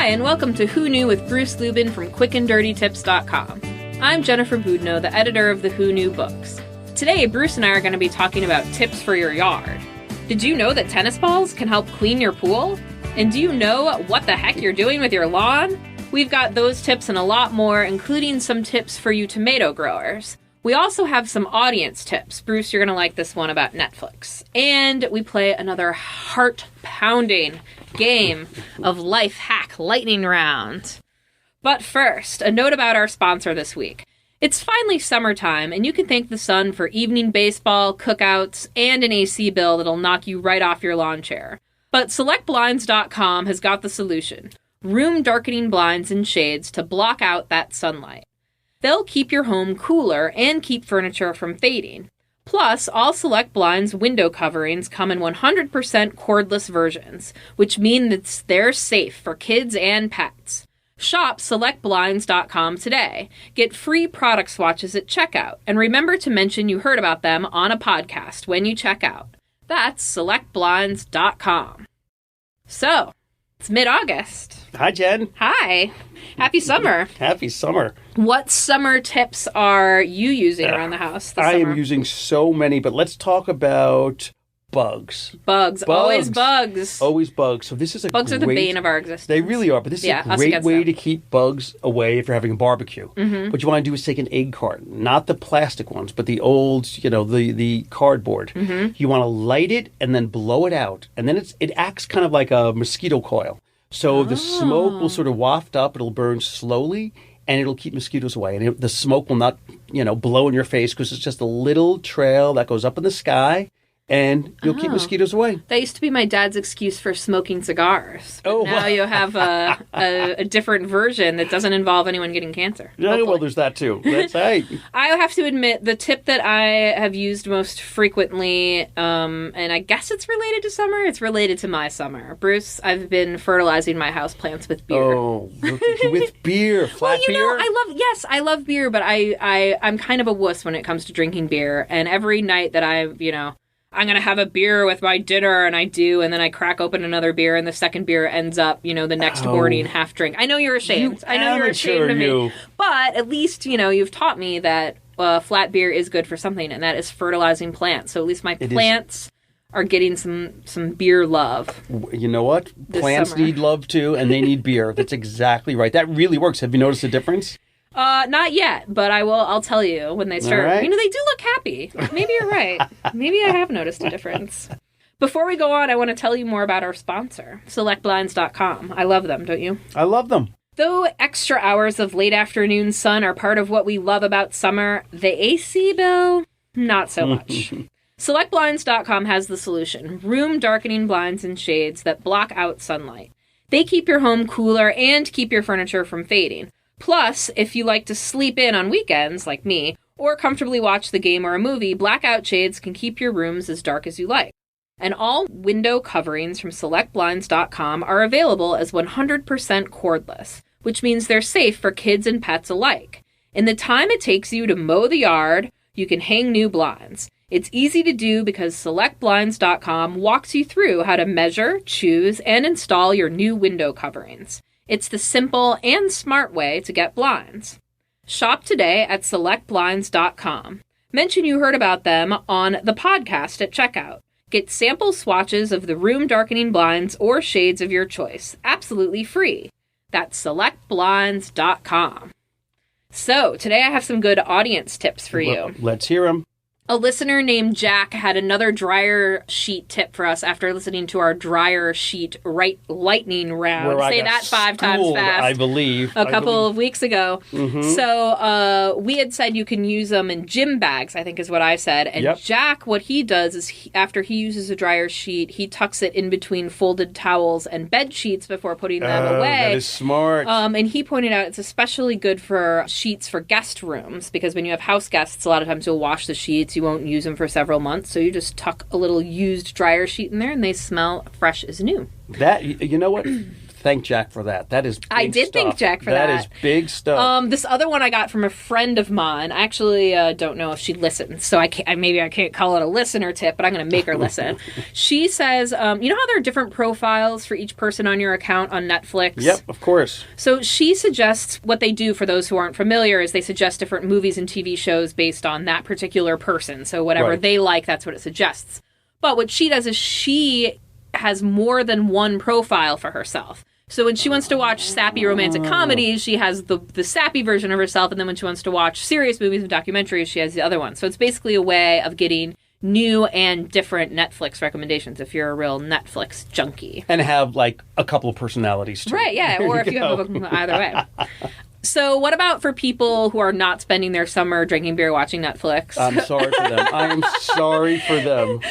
Hi, and welcome to Who Knew with Bruce Lubin from QuickandDirtyTips.com. I'm Jennifer Boudneau, the editor of the Who Knew books. Today, Bruce and I are going to be talking about tips for your yard. Did you know that tennis balls can help clean your pool? And do you know what the heck you're doing with your lawn? We've got those tips and a lot more, including some tips for you tomato growers. We also have some audience tips. Bruce, you're going to like this one about Netflix. And we play another heart-pounding game of Life Hack Lightning Round. But first, a note about our sponsor this week. It's finally summertime, and you can thank the sun for evening baseball, cookouts, and an AC bill that'll knock you right off your lawn chair. But SelectBlinds.com has got the solution. Room darkening blinds and shades to block out that sunlight. They'll keep your home cooler and keep furniture from fading. Plus, all Select Blinds window coverings come in 100% cordless versions, which means they're safe for kids and pets. Shop SelectBlinds.com today. Get free product swatches at checkout, and remember to mention you heard about them on a podcast when you check out. That's SelectBlinds.com. So, it's mid-August. Hi, Jen. Hi. Happy summer. Happy summer. What summer tips are you using around the house this I summer? am using so many, but let's talk about bugs. Bugs. Always bugs. Always bugs. So this is a Bugs are the bane of our existence. They really are, but this is a great way to keep bugs away if you're having a barbecue. Mm-hmm. What you want to do is take an egg carton, not the plastic ones, but the old, the cardboard. Mm-hmm. You want to light it and then blow it out, and then it acts kind of like a mosquito coil. So the smoke will sort of waft up, it'll burn slowly, and it'll keep mosquitoes away. And the smoke will not, blow in your face because it's just a little trail that goes up in the sky, and you'll keep mosquitoes away. That used to be my dad's excuse for smoking cigars. But now you have a different version that doesn't involve anyone getting cancer. Yeah, hopefully. well, there's that too. That's right. I have to admit, the tip that I have used most frequently, and I guess it's related to summer, it's related to my summer. Bruce, I've been fertilizing my houseplants with beer. Oh, with beer. Flat beer? I love beer, but I'm kind of a wuss when it comes to drinking beer. And every night that I'm going to have a beer with my dinner, and I do, and then I crack open another beer, and the second beer ends up, the next morning half drink. I know you're ashamed. I know you're ashamed of me. But at least, you've taught me that flat beer is good for something, and that is fertilizing plants. So at least my plants are getting some beer love. You know what? Plants need love, too, and they need beer. That's exactly right. That really works. Have you noticed a difference? Not yet, but I'll tell you when they start. Right. They do look happy. Maybe you're right. Maybe I have noticed a difference. Before we go on, I want to tell you more about our sponsor, SelectBlinds.com. I love them, don't you? I love them. Though extra hours of late afternoon sun are part of what we love about summer, the AC bill, not so much. SelectBlinds.com has the solution. Room darkening blinds and shades that block out sunlight. They keep your home cooler and keep your furniture from fading. Plus, if you like to sleep in on weekends, like me, or comfortably watch the game or a movie, blackout shades can keep your rooms as dark as you like. And all window coverings from SelectBlinds.com are available as 100% cordless, which means they're safe for kids and pets alike. In the time it takes you to mow the yard, you can hang new blinds. It's easy to do because SelectBlinds.com walks you through how to measure, choose, and install your new window coverings. It's the simple and smart way to get blinds. Shop today at SelectBlinds.com. Mention you heard about them on the podcast at checkout. Get sample swatches of the room darkening blinds or shades of your choice, absolutely free. That's SelectBlinds.com. So, today I have some good audience tips for you. Let's hear them. A listener named Jack had another dryer sheet tip for us after listening to our dryer sheet lightning round. Say that 5 times fast. I believe. A couple of weeks ago. Mm-hmm. So we had said you can use them in gym bags, I think is what I said. And Jack, what he does is after he uses a dryer sheet, he tucks it in between folded towels and bed sheets before putting them away. That is smart. And he pointed out it's especially good for sheets for guest rooms because when you have house guests, a lot of times you'll wash the sheets. You won't use them for several months, so you just tuck a little used dryer sheet in there, and they smell fresh as new. That, you know what? thank Jack for that. That is big I did stuff. thank Jack for that. That is big stuff. This other one I got from a friend of mine. I actually don't know if she listens, so I can't call it a listener tip, but I'm going to make her listen. She says, you know how there are different profiles for each person on your account on Netflix? Yep, of course. So she suggests what they do, for those who aren't familiar, is they suggest different movies and TV shows based on that particular person. So whatever they like, that's what it suggests. But what she does is she has more than one profile for herself. So when she wants to watch sappy romantic comedies, she has the sappy version of herself, and then when she wants to watch serious movies and documentaries, she has the other one. So it's basically a way of getting new and different Netflix recommendations if you're a real Netflix junkie. And have, like, a couple of personalities, too. Right, yeah, or if you have a book, either way. So what about for people who are not spending their summer drinking beer watching Netflix? I'm sorry for them. I am sorry for them.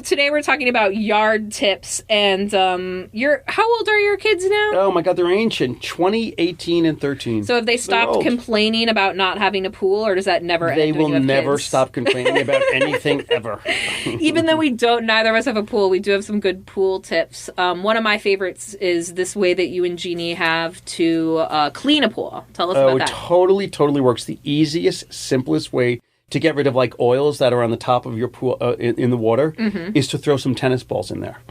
Today we're talking about yard tips, and how old are your kids now? Oh my God, they're ancient. 20, 18, and 13. So have they stopped complaining about not having a pool, or does that never end? They will never stop complaining about anything ever. Even though neither of us have a pool, we do have some good pool tips. One of my favorites is this way that you and Jeannie have to clean a pool. Tell us about that. It totally works. The easiest, simplest way to get rid of, like, oils that are on the top of your pool in the water is to throw some tennis balls in there.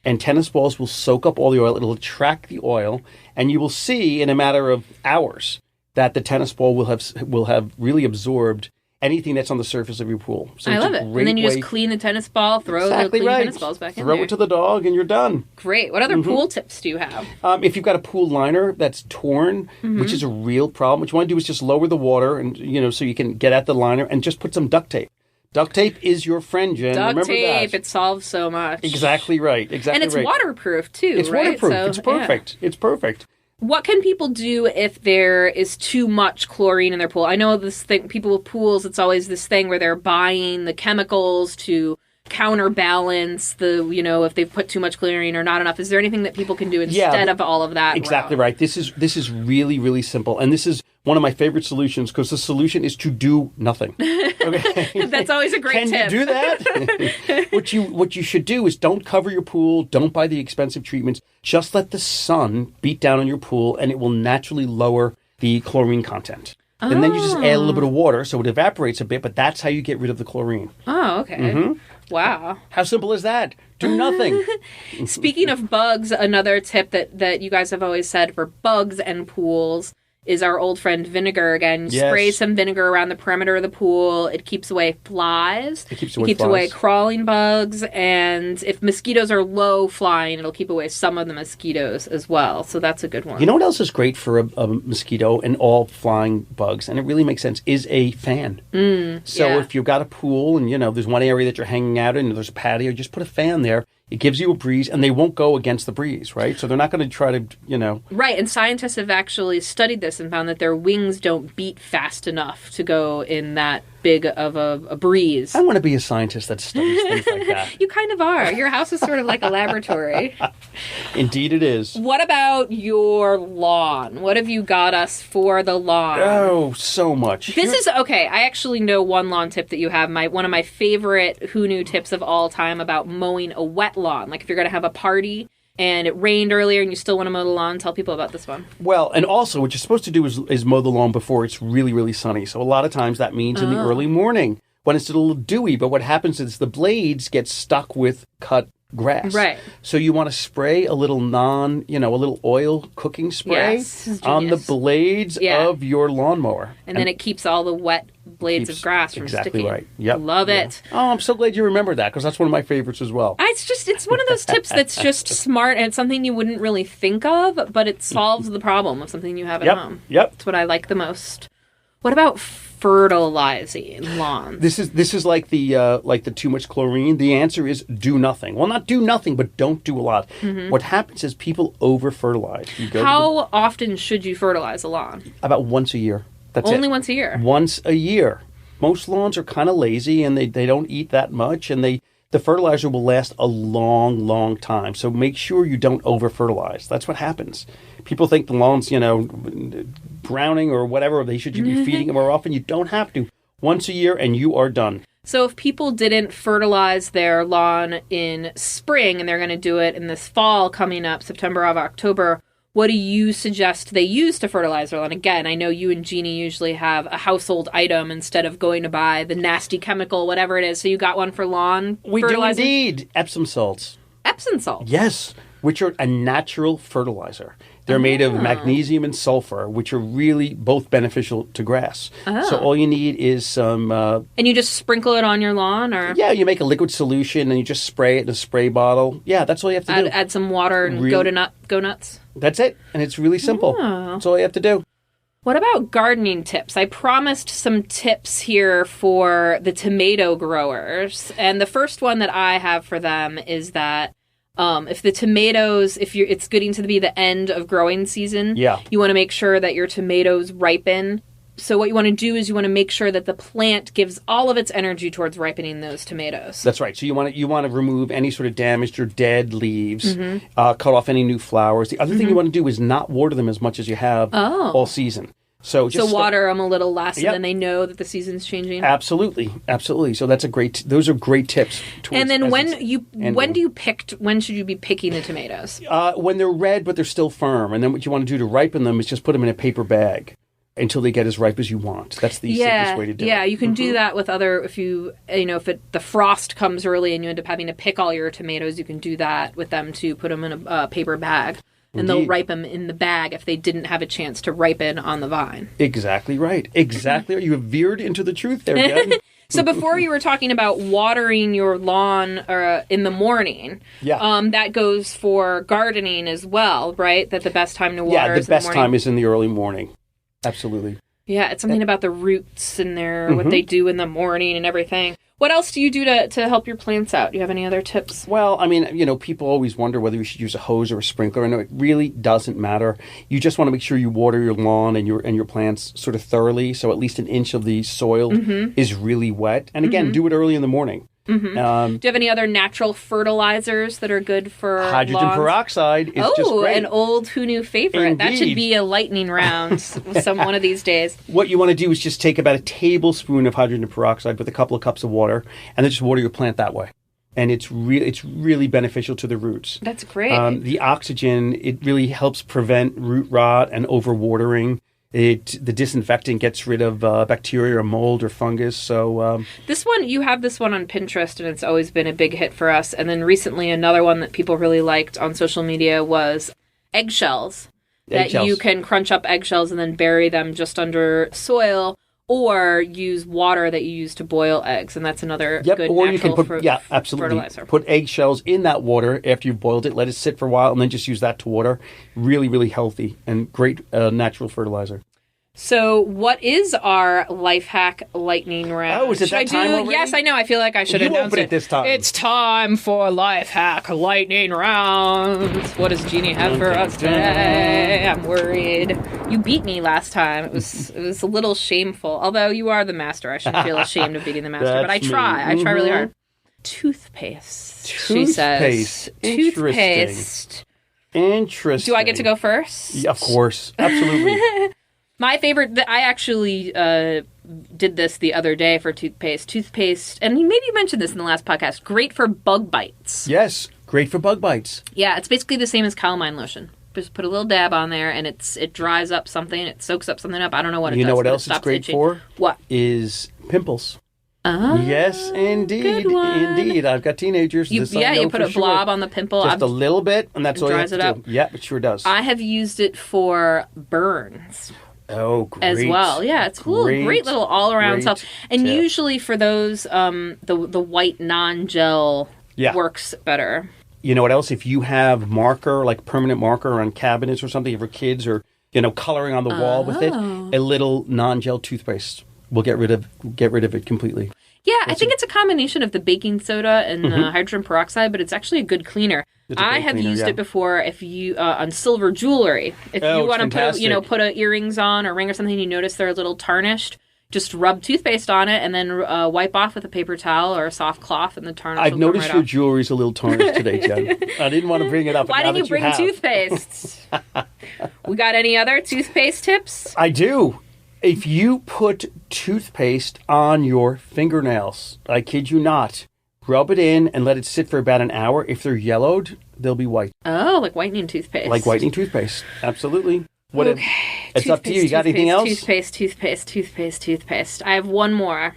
And tennis balls will soak up all the oil. It'll attract the oil, and you will see in a matter of hours that the tennis ball will have really absorbed anything that's on the surface of your pool. So I love it. And then you just clean the tennis ball, throw the clean tennis balls back in there. Throw it to the dog, and you're done. Great. What other pool tips do you have? If you've got a pool liner that's torn, which is a real problem, what you want to do is just lower the water, and so you can get at the liner, and just put some duct tape. Duct tape is your friend, Jen. Remember tape, that. it solves so much. Exactly right. And it's waterproof, too, It's waterproof. So, it's perfect. Yeah. It's perfect. What can people do if there is too much chlorine in their pool? I know this thing, people with pools, it's always this thing where they're buying the chemicals to counterbalance if they've put too much chlorine or not enough. Is there anything that people can do instead of all of that? Exactly right. This is really, really simple. And this is one of my favorite solutions, because the solution is to do nothing. Okay? That's always a great tip. Can you do that? What you should do is don't cover your pool, don't buy the expensive treatments. Just let the sun beat down on your pool, and it will naturally lower the chlorine content. And then you just add a little bit of water so it evaporates a bit, but that's how you get rid of the chlorine. Oh, okay. Wow. How simple is that? Do nothing. Speaking of bugs, another tip that you guys have always said for bugs and pools is our old friend vinegar again. Yes. Spray some vinegar around the perimeter of the pool. It keeps away flies. It keeps away crawling bugs. And if mosquitoes are low flying, it'll keep away some of the mosquitoes as well. So that's a good one. You know what else is great for a mosquito and all flying bugs, and it really makes sense, is a fan. So if you've got a pool and, there's one area that you're hanging out in and there's a patio, just put a fan there. It gives you a breeze, and they won't go against the breeze, right? So they're not going to try to, Right, and scientists have actually studied this and found that their wings don't beat fast enough to go in that big of a breeze. I want to be a scientist that studies things like that. You kind of are. Your house is sort of like a laboratory. Indeed it is. What about your lawn? What have you got us for the lawn? Oh, so much. This is, okay, I actually know one lawn tip that you have. One of my favorite Who Knew tips of all time about mowing a wet lawn. Like if you're going to have a party and it rained earlier and you still want to mow the lawn, tell people about this one. Well, and also what you're supposed to do is mow the lawn before it's really, really sunny. So a lot of times that means in the early morning when it's a little dewy. But what happens is the blades get stuck with cut grass. Right. So you want to spray a little a little oil cooking spray on the blades of your lawnmower. And then it keeps all the wet blades of grass from exactly sticking. Right. Yep. Love it. Oh, I'm so glad you remember that, because that's one of my favorites as well. It's one of those tips that's just smart, and it's something you wouldn't really think of, but it solves the problem of something you have at home. Yep. That's what I like the most. What about fertilizing lawns? This is like the too much chlorine. The answer is do nothing. Well, not do nothing, but don't do a lot. What happens is people over fertilize. How often should you fertilize a lawn? About once a year. That's Only once a year? Once a year. Most lawns are kind of lazy, and they don't eat that much, and the fertilizer will last a long, long time. So make sure you don't over-fertilize. That's what happens. People think the lawn's, drowning or whatever. They should be feeding them more often. You don't have to. Once a year, and you are done. So if people didn't fertilize their lawn in spring and they're going to do it in this fall coming up, September or October, what do you suggest they use to fertilize their lawn? Again, I know you and Jeannie usually have a household item instead of going to buy the nasty chemical, whatever it is. So you got one for lawn fertilizing? We do indeed. Epsom salts. Epsom salts? Yes, which are a natural fertilizer. They're made of magnesium and sulfur, which are really both beneficial to grass. So all you need is some... and you just sprinkle it on your lawn? Or yeah, you make a liquid solution and you just spray it in a spray bottle. Yeah, that's all you have to do. Add some water and go nuts? That's it. And it's really simple. That's all you have to do. What about gardening tips? I promised some tips here for the tomato growers. And the first one that I have for them is that if the tomatoes, it's getting to be the end of growing season, you want to make sure that your tomatoes ripen. So what you want to do is you want to make sure that the plant gives all of its energy towards ripening those tomatoes. That's right. So you want to remove any sort of damaged or dead leaves, cut off any new flowers. The other thing you want to do is not water them as much as you have all season. So water them a little less, and then they know that the season's changing. Absolutely. So those are great tips. And then when should you be picking the tomatoes? When they're red but they're still firm, and then what you want to do to ripen them is just put them in a paper bag until they get as ripe as you want. That's the simplest way to do it. Yeah, you can do that with if the frost comes early and you end up having to pick all your tomatoes, you can do that with them too. Put them in a paper bag. And they'll ripen in the bag if they didn't have a chance to ripen on the vine. Exactly right. Exactly. You have veered into the truth there, Jen. So before you were talking about watering your lawn in the morning. That goes for gardening as well, right? That the best time to water is in the morning. Yeah, the best time is in the early morning. Absolutely. Yeah, it's something about the roots and what they do in the morning and everything. What else do you do to help your plants out? Do you have any other tips? Well, I mean, people always wonder whether you should use a hose or a sprinkler. I know it really doesn't matter. You just want to make sure you water your lawn and your plants sort of thoroughly, so at least an inch of the soil is really wet. And again, do it early in the morning. Do you have any other natural fertilizers that are good for hydrogen lawns? peroxide is just great. An old Who Knew favorite. Indeed. That should be a lightning round one of these days. What you want to do is just take about a tablespoon of hydrogen peroxide with a couple of cups of water, and then just water your plant that way. And it's really beneficial to the roots. That's great. The oxygen, it really helps prevent root rot and overwatering. The disinfectant gets rid of bacteria or mold or fungus. So you have this one on Pinterest, and it's always been a big hit for us. And then recently, another one that people really liked on social media was eggshells. That you can crunch up eggshells and then bury them just under soil, or use water that you use to boil eggs, and that's another good or natural you can absolutely. fertilizer. Put eggshells in that water after you've boiled it, let it sit for a while, and then just use that to water. Really, really healthy and great natural fertilizer. So what is our life hack lightning round? Oh, is it that time already? Yes, I know. I feel like I should announce it. You open it this time. It's time for life hack lightning round. What does Jeannie have for us today? I'm worried. You beat me last time. It was a little shameful. Although you are the master, I shouldn't feel ashamed of beating the master. But I try. I try really hard. Toothpaste. She says. Toothpaste. Interesting. Do I get to go first? Yeah, of course. Absolutely. My favorite, I actually did this the other day for toothpaste. And maybe you mentioned this in the last podcast. Great for bug bites. Yes, great for bug bites. Yeah, it's basically the same as calamine lotion. Just put a little dab on there, and it dries up something. It soaks up something up. I don't know what it does. You know what else it's great for? What? Is pimples. Oh, yes, indeed. Good one. Indeed. I've got teenagers. You put a blob on the pimple. Just a little bit, and that's all you have to do. Up. Yeah, it sure does. I have used it for burns. Oh, great. As well. Yeah, it's cool. Great little all-around stuff. And usually for those, the white non-gel works better. You know what else? If you have marker, like permanent marker on cabinets or something for kids, or, coloring on the wall with it, a little non-gel toothpaste will get rid of it completely. Yeah, I think it's a combination of the baking soda and hydrogen peroxide, but it's actually a good cleaner. I have used it before. If you on silver jewelry, if you want to put earrings on or ring or something, you notice they're a little tarnished. Just rub toothpaste on it and then wipe off with a paper towel or a soft cloth, and the tarnish. I've noticed your jewelry's a little tarnished today, Jen. I didn't want to bring it up. Why didn't you bring toothpaste? We got any other toothpaste tips? I do. If you put toothpaste on your fingernails, I kid you not, rub it in and let it sit for about an hour. If they're yellowed, they'll be white. Oh, like whitening toothpaste. Like whitening toothpaste. Absolutely. It's up to you. You got anything else? Toothpaste. I have one more.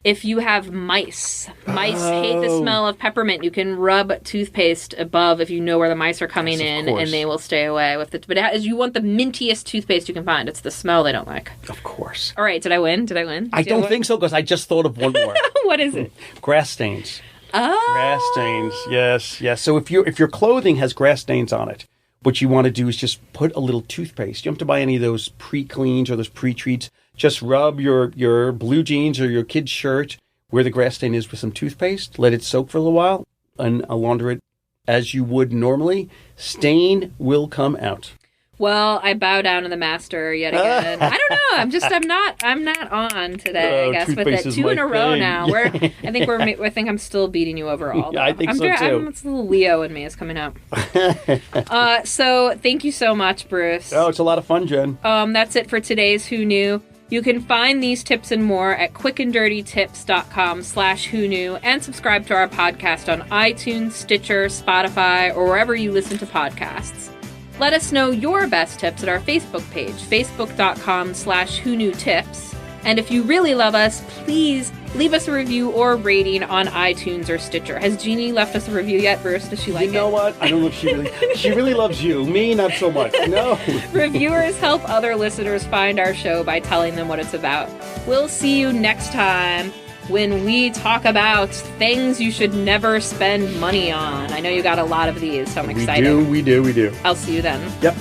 If you have mice hate the smell of peppermint, you can rub toothpaste above if you know where the mice are coming in, and they will stay away with it. But you want the mintiest toothpaste you can find. It's the smell they don't like. Of course. All right, did I win? I don't think so, because I just thought of one more. What is it? Grass stains. Oh. Grass stains, yes. So if your clothing has grass stains on it, what you want to do is just put a little toothpaste. You don't have to buy any of those pre-cleans or those pre-treats. Just rub your blue jeans or your kid's shirt where the grass stain is with some toothpaste. Let it soak for a little while and launder it as you would normally. Stain will come out. Well, I bow down to the master yet again. I don't know. I'm not on today. I guess with it 2 in a row now. I think I'm still beating you overall. Yeah, I think so too. It's a little Leo in me is coming out. So thank you so much, Bruce. Oh, it's a lot of fun, Jen. That's it for today's Who Knew. You can find these tips and more at quickanddirtytips.com/who knew, and subscribe to our podcast on iTunes, Stitcher, Spotify, or wherever you listen to podcasts. Let us know your best tips at our Facebook page, facebook.com/who knew tips. And if you really love us, please leave us a review or rating on iTunes or Stitcher. Has Jeannie left us a review yet, Bruce? Does she like it? You know what? I don't know if she really loves you. Me, not so much. No. Reviewers help other listeners find our show by telling them what it's about. We'll see you next time when we talk about things you should never spend money on. I know you got a lot of these, so I'm excited. We do. I'll see you then. Yep.